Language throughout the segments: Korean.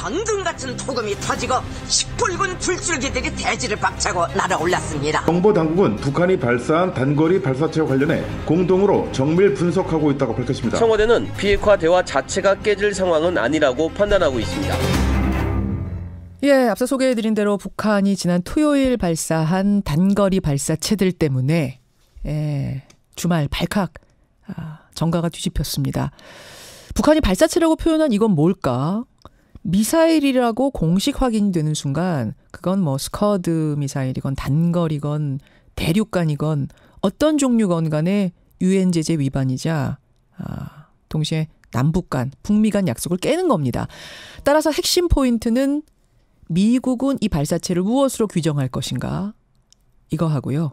전등 같은 토금이 터지고 시뻘건 불줄기들이 대지를 박차고 날아올랐습니다. 정보당국은 북한이 발사한 단거리 발사체와 관련해 공동으로 정밀 분석하고 있다고 밝혔습니다. 청와대는 비핵화 대화 자체가 깨질 상황은 아니라고 판단하고 있습니다. 예, 앞서 소개해드린 대로 북한이 지난 토요일 발사한 단거리 발사체들 때문에 주말 발칵 정가가 뒤집혔습니다. 북한이 발사체라고 표현한 이건 뭘까? 미사일이라고 공식 확인이 되는 순간 그건 뭐 스커드 미사일이건 단거리건 대륙간이건 어떤 종류건 간에 유엔 제재 위반이자 동시에 남북 간, 북미 간 약속을 깨는 겁니다. 따라서 핵심 포인트는 미국은 이 발사체를 무엇으로 규정할 것인가? 이거 하고요.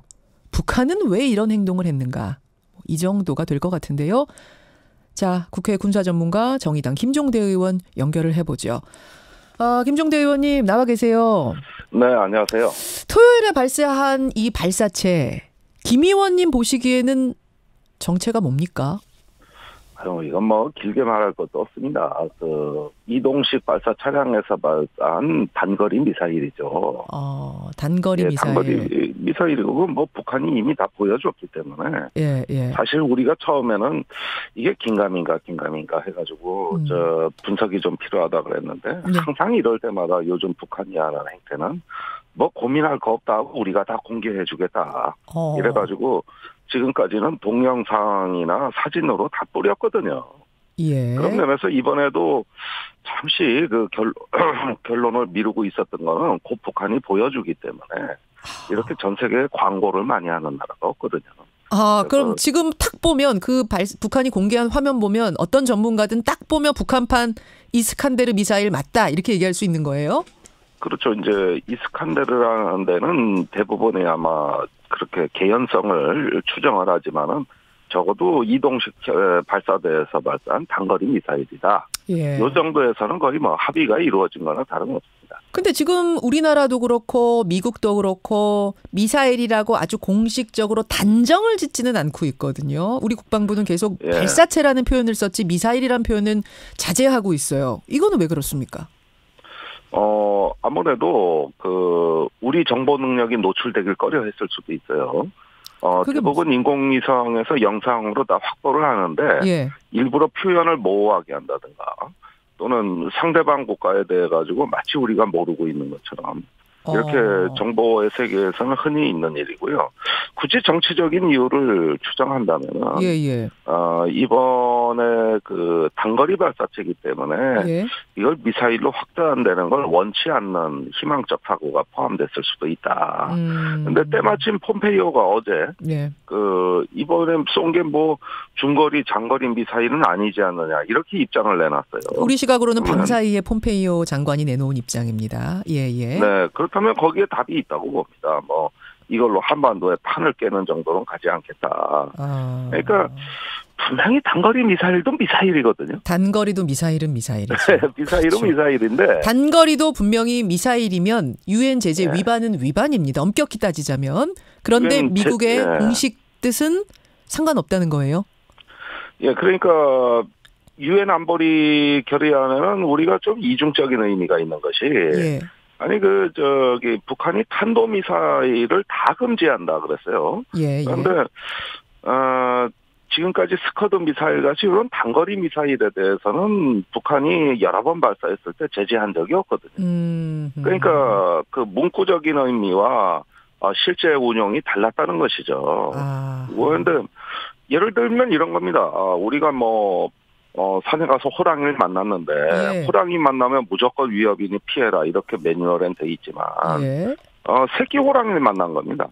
북한은 왜 이런 행동을 했는가? 이 정도가 될 것 같은데요. 자, 국회 군사전문가 정의당 김종대 의원 연결을 해보죠. 김종대 의원님 나와 계세요. 네, 안녕하세요. 토요일에 발사한 이 발사체, 김 의원님 보시기에는 정체가 뭡니까? 이건 뭐 길게 말할 것도 없습니다. 이동식 발사 차량에서 발사한 단거리 미사일이죠. 단거리 미사일. 단거리 미사일이고 뭐 북한이 이미 다 보여줬기 때문에. 예. 사실 우리가 처음에는 이게 긴가민가 해가지고 분석이 좀 필요하다 그랬는데 항상 이럴 때마다 요즘 북한이 하는 행태는 뭐 고민할 거 없다고 우리가 다 공개해주겠다. 이래가지고. 지금까지는 동영상이나 사진으로 다 뿌렸거든요. 예. 그런 면에서 이번에도 잠시 그 결론을 미루고 있었던 거는 곧 북한이 보여주기 때문에 이렇게 전 세계에 광고를 많이 하는 나라가 없거든요. 그럼 지금 탁 보면 북한이 공개한 화면 보면 어떤 전문가든 딱 보면 북한판 이스칸데르 미사일 맞다 이렇게 얘기할 수 있는 거예요? 그렇죠. 이제 이스칸데르라는 데는 대부분이 아마 그렇게 개연성을 추정을 하지만은 적어도 이동식 발사대에서 발사한 단거리 미사일이다. 예. 이 정도에서는 거의 뭐 합의가 이루어진 거나 다름없습니다. 근데 지금 우리나라도 그렇고 미국도 그렇고 미사일이라고 아주 공식적으로 단정을 짓지는 않고 있거든요. 우리 국방부는 계속 발사체라는 표현을 썼지 미사일이라는 표현은 자제하고 있어요. 이거는 왜 그렇습니까? 아무래도 우리 정보 능력이 노출되길 꺼려했을 수도 있어요. 대부분 인공위성에서 영상으로 다 확보를 하는데 일부러 표현을 모호하게 한다든가 또는 상대방 국가에 대해 가지고 마치 우리가 모르고 있는 것처럼 이렇게 정보의 세계에서는 흔히 있는 일이고요. 굳이 정치적인 이유를 추정한다면은 이번에 단거리 발사체이기 때문에 이걸 미사일로 확대한다는 걸 원치 않는 희망적 사고가 포함됐을 수도 있다. 근데 때마침 폼페이오가 어제 이번에 쏜 게 뭐 중거리 장거리 미사일은 아니지 않느냐 이렇게 입장을 내놨어요. 우리 시각으로는 밤사이에 폼페이오 장관이 내놓은 입장입니다. 네, 그렇다면 거기에 답이 있다고 봅니다. 뭐 이걸로 한반도에 판을 깨는 정도는 가지 않겠다. 그러니까 분명히 단거리 미사일도 미사일이거든요. 단거리도 미사일은 미사일이죠. 미사일은 그렇죠. 미사일인데. 단거리도 분명히 미사일이면 유엔 제재 위반은 위반입니다. 엄격히 따지자면. 그런데 미국의 공식 뜻은 상관없다는 거예요? 그러니까 유엔 안보리 결의안에는 우리가 좀 이중적인 의미가 있는 것이 아니 북한이 탄도미사일을 다 금지한다 그랬어요. 그런데 지금까지 스커드 미사일 같이 이런 단거리 미사일에 대해서는 북한이 여러 번 발사했을 때 제재한 적이 없거든요. 그러니까 문구적인 의미와 실제 운용이 달랐다는 것이죠. 그런데 예를 들면 이런 겁니다. 우리가 산에 가서 호랑이를 만났는데 호랑이 만나면 무조건 위협이니 피해라 이렇게 매뉴얼엔 돼 있지만 새끼 호랑이를 만난 겁니다.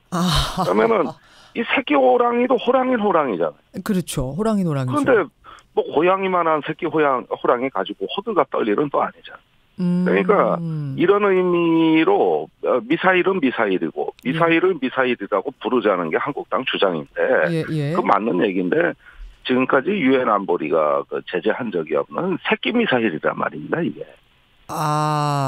그러면은 이 새끼 호랑이도 호랑이잖아요. 그렇죠. 호랑이죠. 그런데 뭐 고양이만한 새끼 호랑이 가지고 호들갑 떨 일은 또 아니잖아요. 그러니까 이런 의미로 미사일은 미사일이고 미사일을 미사일이라고 부르자는 게 한국당 주장인데 그 맞는 얘기인데 지금까지 유엔 안보리가 제재한 적이 없는 새끼 미사일이란 말입니다, 이게.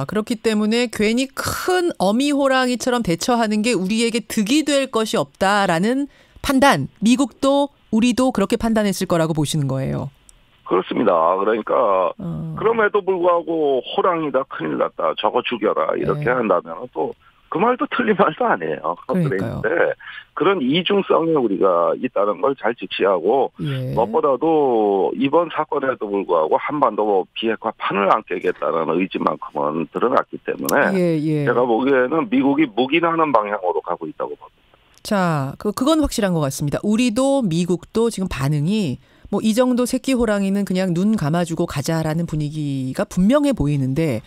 그렇기 때문에 괜히 큰 어미 호랑이처럼 대처하는 게 우리에게 득이 될 것이 없다라는 판단. 미국도 우리도 그렇게 판단했을 거라고 보시는 거예요. 그렇습니다. 그러니까 그럼에도 불구하고 호랑이다, 큰일 났다, 저거 죽여라 이렇게 네. 한다면 또 그 말도 틀린 말도 아니에요. 그러니까요. 그런데 그런 이중성에 우리가 있다는 걸 잘 직시하고 예. 무엇보다도 이번 사건에도 불구하고 한반도 비핵화 판을 안 깨겠다는 의지만큼은 드러났기 때문에 예. 제가 보기에는 미국이 묵인하는 방향으로 가고 있다고 봅니다. 자, 그건 확실한 것 같습니다. 우리도 미국도 지금 반응이 뭐 이 정도 새끼 호랑이는 그냥 눈 감아주고 가자라는 분위기가 분명해 보이는데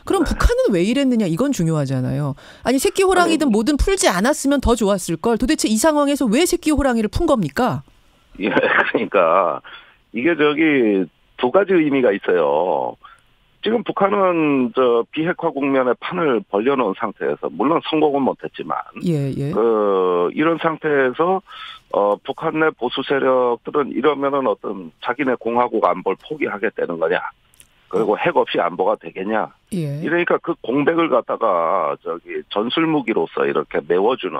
그럼 북한은 왜 이랬느냐 이건 중요하잖아요. 아니 새끼 호랑이든 뭐든 풀지 않았으면 더 좋았을 걸. 도대체 이 상황에서 왜 새끼 호랑이를 푼 겁니까? 예, 그러니까 이게 두 가지 의미가 있어요. 지금 북한은 비핵화 국면에 판을 벌려놓은 상태에서 물론 성공은 못했지만 예. 이런 상태에서 북한 내 보수 세력들은 이러면은 어떤 자기네 공화국 안보를 포기하겠다는 거냐? 그리고 핵 없이 안보가 되겠냐? 예. 이러니까 그 공백을 갖다가 전술 무기로서 이렇게 메워주는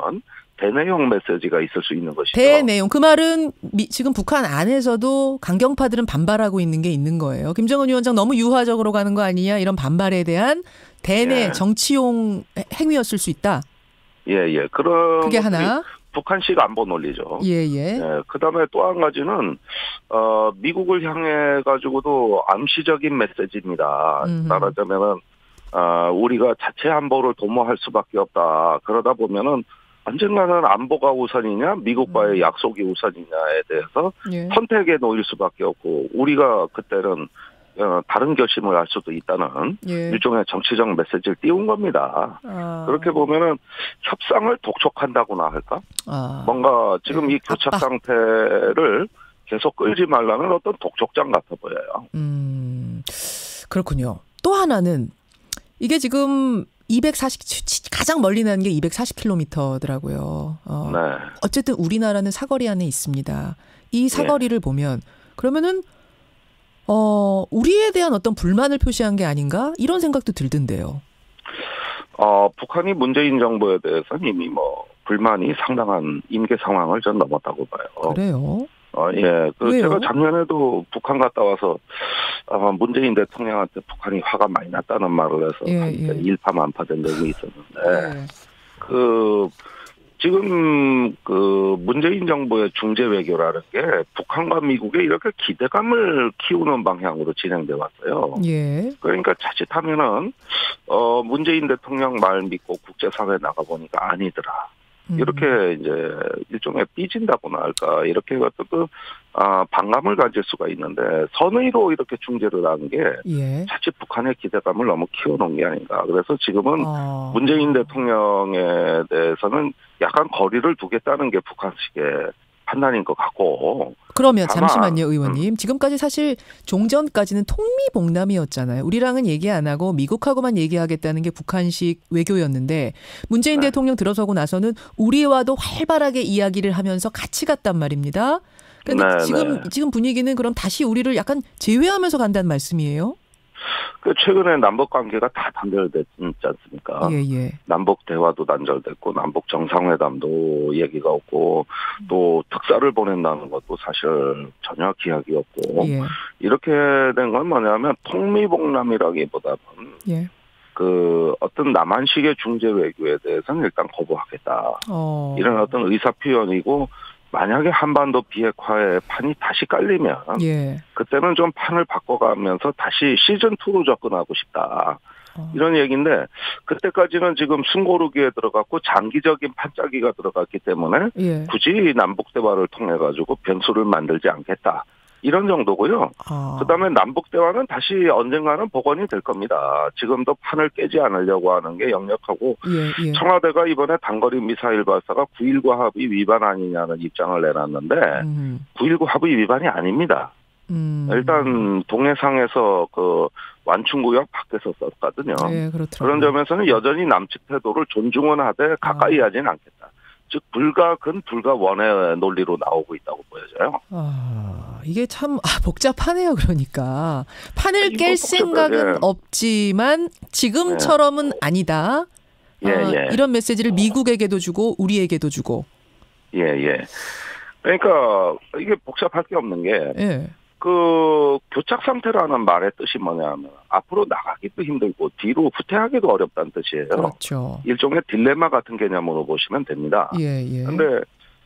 대내용 메시지가 있을 수 있는 것이죠. 대내용. 그 말은 지금 북한 안에서도 강경파들은 반발하고 있는 게 있는 거예요. 김정은 위원장 너무 유화적으로 가는 거 아니냐 이런 반발에 대한 대내 예. 정치용 행위였을 수 있다. 예. 그런 그게 하나. 북한식 안보 논리죠. 예. 그다음에 또 한 가지는 미국을 향해 가지고도 암시적인 메시지입니다. 말하자면은 우리가 자체 안보를 도모할 수밖에 없다. 그러다 보면은 언젠가는 안보가 우선이냐 미국과의 약속이 우선이냐에 대해서 예. 선택에 놓일 수밖에 없고 우리가 그때는 다른 결심을 할 수도 있다는 예. 일종의 정치적 메시지를 띄운 겁니다. 그렇게 보면은 협상을 독촉한다고나 할까? 뭔가 지금 이 교착 상태를 계속 끌지 말라는 어떤 독촉장 같아 보여요. 그렇군요. 또 하나는 이게 지금 240 가장 멀리 나는 게 240km더라고요. 네. 어쨌든 우리나라는 사거리 안에 있습니다. 이 사거리를 보면 그러면은 우리에 대한 어떤 불만을 표시한 게 아닌가 이런 생각도 들던데요. 북한이 문재인 정부에 대해서는 이미 불만이 상당한 임계 상황을 전 넘었다고 봐요. 그래요? 예. 왜요? 제가 작년에도 북한 갔다 와서 문재인 대통령한테 북한이 화가 많이 났다는 말을 해서 일파만파된 적이 있었는데 지금 문재인 정부의 중재 외교라는 게 북한과 미국에 이렇게 기대감을 키우는 방향으로 진행돼 왔어요. 예. 그러니까 자칫하면은 문재인 대통령 말 믿고 국제사회에 나가 보니까 아니더라. 이렇게 이제 일종의 삐진다고나 할까 이렇게 어떤 반감을 가질 수가 있는데 선의로 이렇게 중재를 하는 게 자칫 북한의 기대감을 너무 키워놓은 게 아닌가. 그래서 지금은 문재인 대통령에 대해서는 약간 거리를 두겠다는 게 북한식의 판단인 것 같고. 그러면 잠시만요, 의원님. 지금까지 사실 종전까지는 통미봉남이었잖아요. 우리랑은 얘기 안 하고 미국하고만 얘기하겠다는 게 북한식 외교였는데 문재인 대통령 들어서고 나서는 우리와도 활발하게 이야기를 하면서 같이 갔단 말입니다. 그런데 지금 분위기는 그럼 다시 우리를 약간 제외하면서 간다는 말씀이에요? 최근에 남북 관계가 다 단절됐지 않습니까? 예. 남북 대화도 단절됐고 남북 정상회담도 얘기가 없고 또 특사를 보낸다는 것도 사실 전혀 기약이 없고 이렇게 된 건 뭐냐면 통미봉남이라기보다는 어떤 남한식의 중재 외교에 대해서는 일단 거부하겠다. 이런 어떤 의사 표현이고 만약에 한반도 비핵화의 판이 다시 깔리면 그때는 좀 판을 바꿔가면서 다시 시즌2로 접근하고 싶다. 이런 얘기인데 그때까지는 지금 숨고르기에 들어갔고 장기적인 판짜기가 들어갔기 때문에 굳이 남북대화를 통해가지고 변수를 만들지 않겠다. 이런 정도고요. 그다음에 남북대화는 다시 언젠가는 복원이 될 겁니다. 지금도 판을 깨지 않으려고 하는 게 역력하고 청와대가 이번에 단거리 미사일 발사가 9.19 합의 위반 아니냐는 입장을 내놨는데 9.19 합의 위반이 아닙니다. 일단 동해상에서 완충구역 밖에서 썼거든요. 그런 점에서는 여전히 남측 태도를 존중은 하되 가까이 하진 않겠다. 즉 불가근 불가원의 논리로 나오고 있다고 보여져요. 이게 참 복잡하네요. 그러니까 판을 깰 생각은 없지만 지금처럼은 아니다. 이런 메시지를 미국에게도 주고 우리에게도 주고. 그러니까 이게 복잡할 게 없는 게 그 교착 상태라는 말의 뜻이 뭐냐면 앞으로 나가기도 힘들고 뒤로 후퇴하기도 어렵다는 뜻이에요. 그렇죠. 일종의 딜레마 같은 개념으로 보시면 됩니다. 예, 예. 근데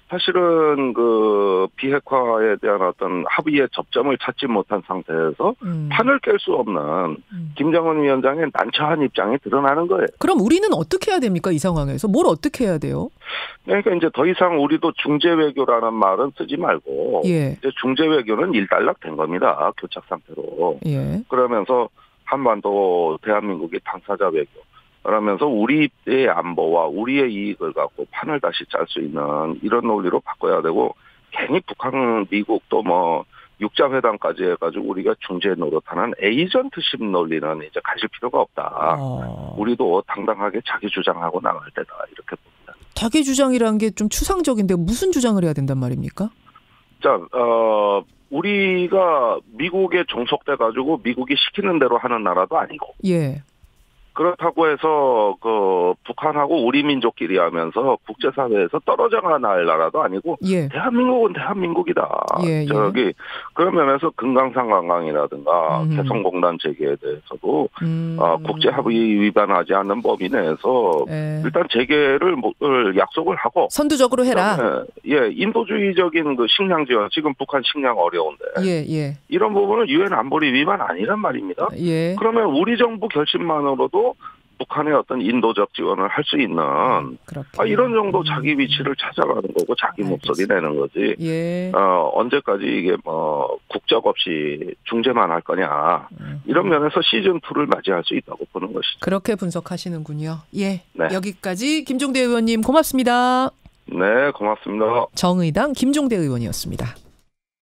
사실은 그 비핵화에 대한 어떤 합의의 접점을 찾지 못한 상태에서 판을 깰 수 없는 김정은 위원장의 난처한 입장이 드러나는 거예요. 그럼 우리는 어떻게 해야 됩니까? 이 상황에서 뭘 어떻게 해야 돼요? 그러니까 이제 더 이상 우리도 중재 외교라는 말은 쓰지 말고 예. 이제 중재 외교는 일단락된 겁니다. 교착 상태로. 예. 그러면서 한반도 대한민국의 당사자 외교. 그러면서 우리의 안보와 우리의 이익을 갖고 판을 다시 짤 수 있는 이런 논리로 바꿔야 되고 괜히 북한, 미국도 뭐 육자회담까지 해가지고 우리가 중재 노릇하는 에이전트십 논리는 이제 가질 필요가 없다. 우리도 당당하게 자기 주장하고 나갈 때다 이렇게 봅니다. 자기 주장이라는 게 좀 추상적인데 무슨 주장을 해야 된단 말입니까? 자, 우리가 미국에 종속돼가지고 미국이 시키는 대로 하는 나라도 아니고. 예. 그렇다고 해서 그 북한하고 우리 민족끼리 하면서 국제사회에서 떨어져 가는 나라도 아니고 예. 대한민국은 대한민국이다. 예, 저기 그런 면에서 금강산 관광이라든가 개성공단 재개에 대해서도 국제 합의 위반하지 않는 범위 내에서 일단 재개를 약속을 하고 선두적으로 해라. 예, 인도주의적인 그 식량 지원 지금 북한 식량 어려운데 예. 이런 부분은 유엔 안보리 위반 아니란 말입니다. 예. 그러면 우리 정부 결심만으로도 북한의 어떤 인도적 지원을 할 수 있는 이런 정도 자기 위치를 찾아가는 거고 자기 목소리 내는 거지. 예. 언제까지 이게 뭐 국적 없이 중재만 할 거냐 이런 면에서 시즌 2를 맞이할 수 있다고 보는 것이죠. 그렇게 분석하시는군요. 예. 네. 여기까지 김종대 의원님 고맙습니다. 네, 고맙습니다. 정의당 김종대 의원이었습니다.